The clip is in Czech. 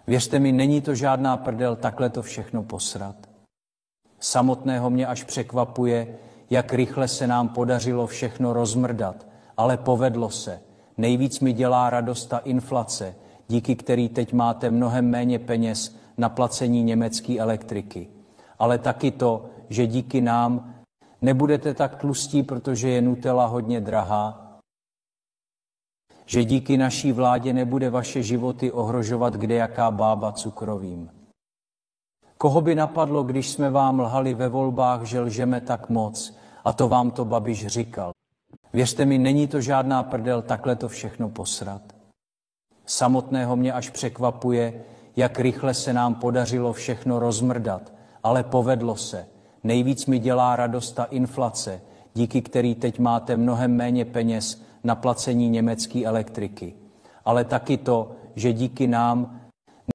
Věřte mi, není to žádná prdel takhle to všechno posrat. Samotného mě až překvapuje, jak rychle se nám podařilo všechno rozmrdat, ale povedlo se. Nejvíc mi dělá radost ta inflace, díky který teď máte mnohem méně peněz na placení německé elektriky. Ale taky to, že díky nám nebudete tak tlustí, protože je Nutella hodně drahá, že díky naší vládě nebude vaše životy ohrožovat kdejaká bába cukrovým. Koho by napadlo, když jsme vám lhali ve volbách, že lžeme tak moc, a to vám to Babiš říkal. Věřte mi, není to žádná prdel takhle to všechno posrat. Samotného mě až překvapuje, jak rychle se nám podařilo všechno rozmrdat, ale povedlo se. Nejvíc mi dělá radost ta inflace, díky který teď máte mnohem méně peněz na placení německé elektriky. Ale taky to, že díky nám